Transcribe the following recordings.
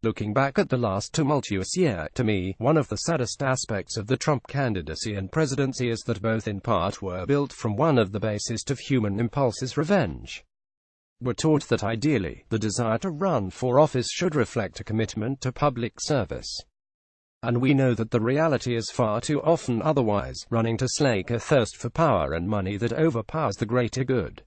Looking back at the last tumultuous year, to me, one of the saddest aspects of the Trump candidacy and presidency is that both in part were built from one of the basest of human impulses: revenge. We're taught that ideally, the desire to run for office should reflect a commitment to public service. And we know that the reality is far too often otherwise, running to slake a thirst for power and money that overpowers the greater good.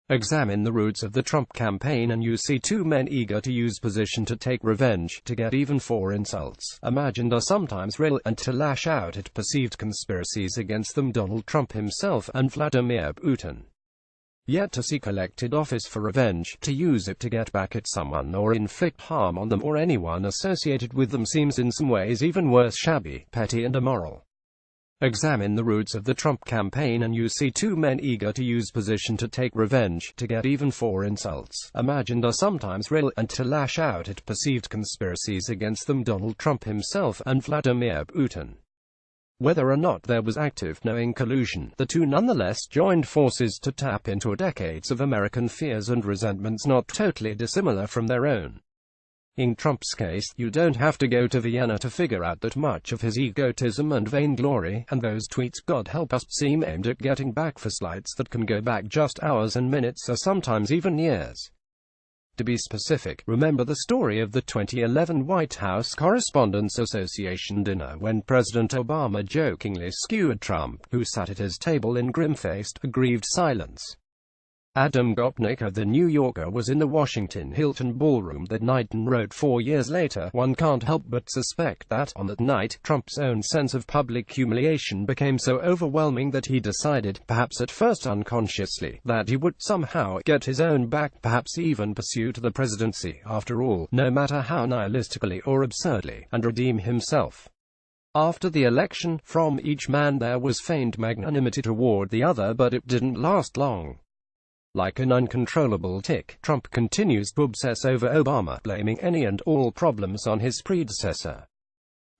Examine the roots of the Trump campaign and you see two men eager to use position to take revenge, to get even for insults, imagined or sometimes real, and to lash out at perceived conspiracies against them: Donald Trump himself and Vladimir Putin. Yet to seek elected office for revenge, to use it to get back at someone or inflict harm on them or anyone associated with them, seems in some ways even worse: shabby, petty and immoral. Examine the roots of the Trump campaign and you see two men eager to use position to take revenge, to get even for insults, imagined or sometimes real, and to lash out at perceived conspiracies against them: Donald Trump himself and Vladimir Putin. Whether or not there was active, knowing collusion, the two nonetheless joined forces to tap into decades of American fears and resentments not totally dissimilar from their own. In Trump's case, you don't have to go to Vienna to figure out that much of his egotism and vainglory, and those tweets, God help us, seem aimed at getting back for slights that can go back just hours and minutes, or sometimes even years. To be specific, remember the story of the 2011 White House Correspondents Association dinner when President Obama jokingly skewered Trump, who sat at his table in grim-faced, aggrieved silence. Adam Gopnik of The New Yorker was in the Washington Hilton ballroom that night and wrote, 4 years later, one can't help but suspect that, on that night, Trump's own sense of public humiliation became so overwhelming that he decided, perhaps at first unconsciously, that he would somehow get his own back, perhaps even pursue to the presidency, after all, no matter how nihilistically or absurdly, and redeem himself. After the election, from each man there was feigned magnanimity toward the other, but it didn't last long. Like an uncontrollable tic, Trump continues to obsess over Obama, blaming any and all problems on his predecessor.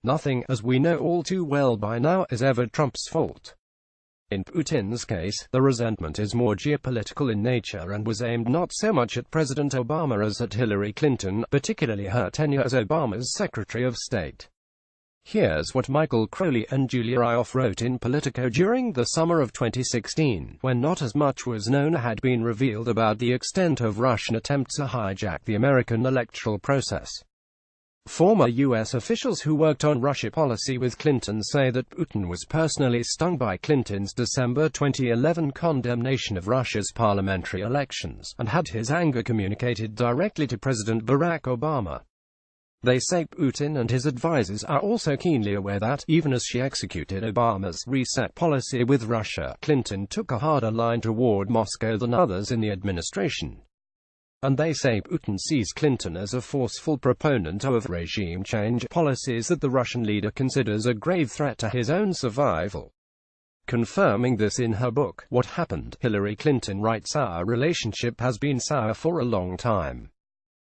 Nothing, as we know all too well by now, is ever Trump's fault. In Putin's case, the resentment is more geopolitical in nature and was aimed not so much at President Obama as at Hillary Clinton, particularly her tenure as Obama's Secretary of State. Here's what Michael Crowley and Julia Rioff wrote in Politico during the summer of 2016, when not as much was known or had been revealed about the extent of Russian attempts to hijack the American electoral process. Former U.S. officials who worked on Russia policy with Clinton say that Putin was personally stung by Clinton's December 2011 condemnation of Russia's parliamentary elections, and had his anger communicated directly to President Barack Obama. They say Putin and his advisors are also keenly aware that, even as she executed Obama's reset policy with Russia, Clinton took a harder line toward Moscow than others in the administration. And they say Putin sees Clinton as a forceful proponent of regime change policies that the Russian leader considers a grave threat to his own survival. Confirming this in her book, What Happened, Hillary Clinton writes, "Our relationship has been sour for a long time.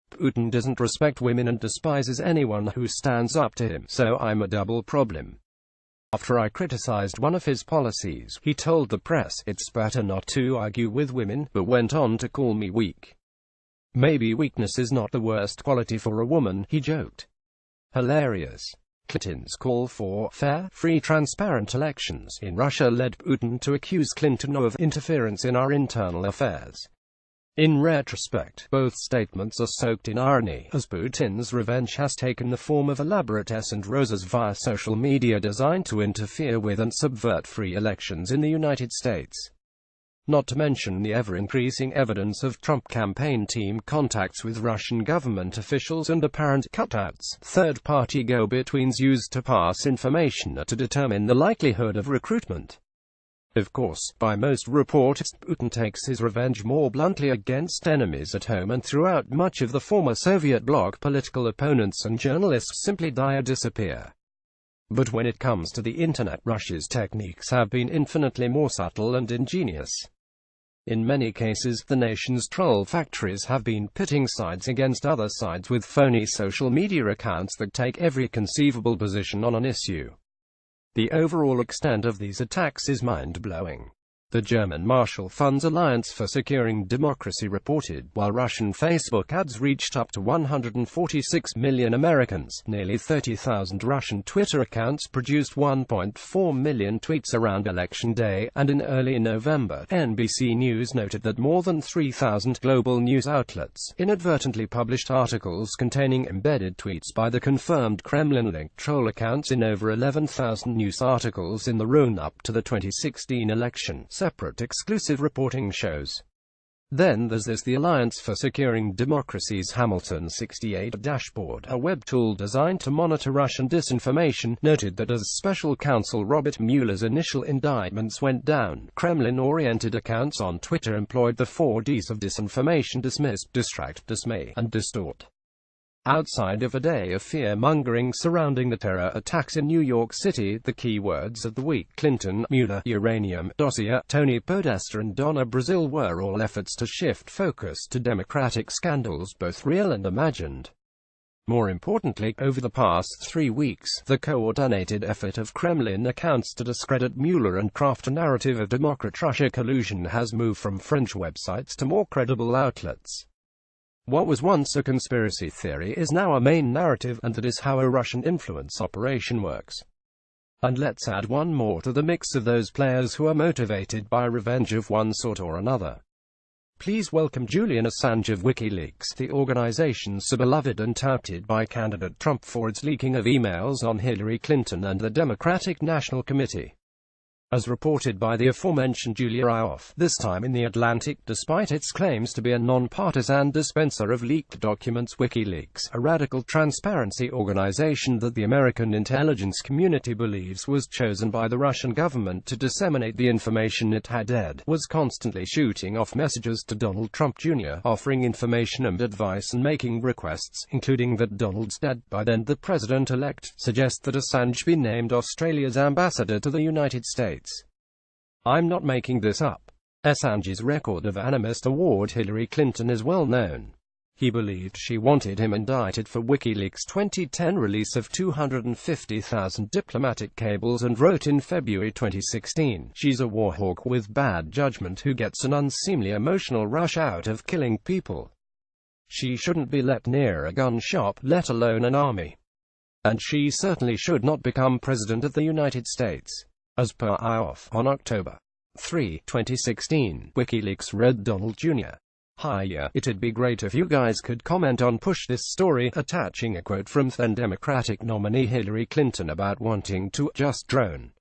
Putin doesn't respect women and despises anyone who stands up to him, so I'm a double problem. After I criticized one of his policies, he told the press, it's better not to argue with women, but went on to call me weak. Maybe weakness is not the worst quality for a woman," he joked. Hilarious. Clinton's call for fair, free, transparent elections in Russia led Putin to accuse Clinton of interference in our internal affairs. In retrospect, both statements are soaked in irony, as Putin's revenge has taken the form of elaborate S and roses via social media designed to interfere with and subvert free elections in the United States. Not to mention the ever-increasing evidence of Trump campaign team contacts with Russian government officials and apparent cutouts, third-party go-betweens used to pass information or to determine the likelihood of recruitment. Of course, by most reports, Putin takes his revenge more bluntly against enemies at home and throughout much of the former Soviet bloc. Political opponents and journalists simply die or disappear. But when it comes to the internet, Russia's techniques have been infinitely more subtle and ingenious. In many cases, the nation's troll factories have been pitting sides against other sides with phony social media accounts that take every conceivable position on an issue. The overall extent of these attacks is mind-blowing. The German Marshall Fund's Alliance for Securing Democracy reported, while Russian Facebook ads reached up to 146 million Americans, nearly 30,000 Russian Twitter accounts produced 1.4 million tweets around Election Day, and in early November, NBC News noted that more than 3,000 global news outlets inadvertently published articles containing embedded tweets by the confirmed Kremlin-linked troll accounts in over 11,000 news articles in the run-up to the 2016 election. Separate exclusive reporting shows. Then there's this: the Alliance for Securing Democracy's Hamilton 68 dashboard, a web tool designed to monitor Russian disinformation, noted that as Special Counsel Robert Mueller's initial indictments went down, Kremlin-oriented accounts on Twitter employed the 4 Ds of disinformation: dismiss, distract, dismay, and distort. Outside of a day of fear-mongering surrounding the terror attacks in New York City, the keywords of the week: Clinton, Mueller, uranium, dossier, Tony Podesta and Donna Brazil were all efforts to shift focus to Democratic scandals, both real and imagined. More importantly, over the past 3 weeks, the coordinated effort of Kremlin accounts to discredit Mueller and craft a narrative of Democrat-Russia collusion has moved from fringe websites to more credible outlets. What was once a conspiracy theory is now a main narrative, and that is how a Russian influence operation works. And let's add one more to the mix of those players who are motivated by revenge of one sort or another. Please welcome Julian Assange of WikiLeaks, the organization so beloved and touted by candidate Trump for its leaking of emails on Hillary Clinton and the Democratic National Committee. As reported by the aforementioned Julia Ioff, this time in The Atlantic, despite its claims to be a non-partisan dispenser of leaked documents, WikiLeaks, a radical transparency organization that the American intelligence community believes was chosen by the Russian government to disseminate the information it had dead, was constantly shooting off messages to Donald Trump Jr., offering information and advice and making requests, including that Donald's dad, by then the president-elect, suggest that Assange be named Australia's ambassador to the United States. I'm not making this up. Assange's record of animus toward Hillary Clinton is well known. He believed she wanted him indicted for WikiLeaks' 2010 release of 250,000 diplomatic cables and wrote in February 2016, "She's a warhawk with bad judgment who gets an unseemly emotional rush out of killing people. She shouldn't be let near a gun shop, let alone an army. And she certainly should not become President of the United States." As per Ioff, on October 3, 2016, WikiLeaks read Donald Jr. "Hiya, it'd be great if you guys could comment on push this story," attaching a quote from then Democratic nominee Hillary Clinton about wanting to just drone.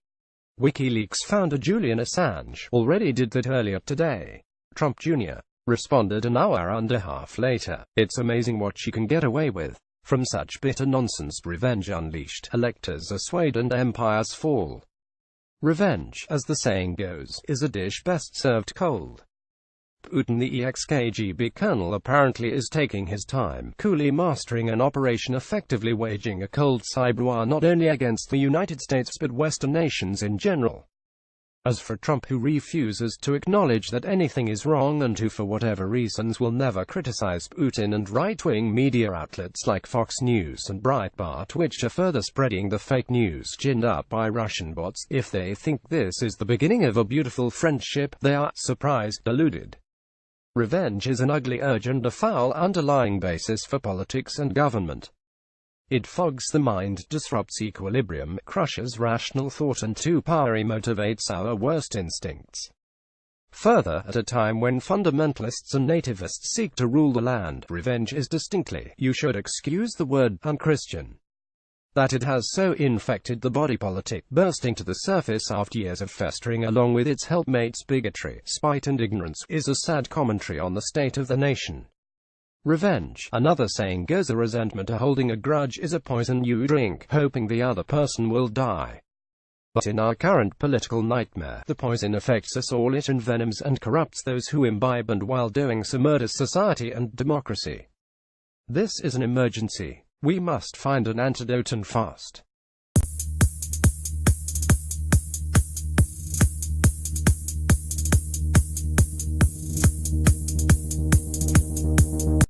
WikiLeaks founder Julian Assange already did that earlier today. Trump Jr. responded an hour and a half later, "It's amazing what she can get away with. From such bitter nonsense, revenge unleashed, electors are swayed and empires fall." Revenge, as the saying goes, is a dish best served cold. Putin, the ex-KGB colonel, apparently is taking his time, coolly mastering an operation effectively waging a cold cyber war not only against the United States but Western nations in general. As for Trump, who refuses to acknowledge that anything is wrong and who for whatever reasons will never criticize Putin, and right-wing media outlets like Fox News and Breitbart, which are further spreading the fake news ginned up by Russian bots, if they think this is the beginning of a beautiful friendship, they are, surprised, deluded. Revenge is an ugly urge and a foul underlying basis for politics and government. It fogs the mind, disrupts equilibrium, crushes rational thought, and too powerfully motivates our worst instincts. Further, at a time when fundamentalists and nativists seek to rule the land, revenge is distinctly, you should excuse the word, unchristian. That it has so infected the body politic, bursting to the surface after years of festering along with its helpmates bigotry, spite and ignorance, is a sad commentary on the state of the nation. Revenge, another saying goes, a resentment or holding a grudge, is a poison you drink, hoping the other person will die. But in our current political nightmare, the poison affects us all. It envenoms and corrupts those who imbibe, and while doing so murders society and democracy. This is an emergency. We must find an antidote, and fast.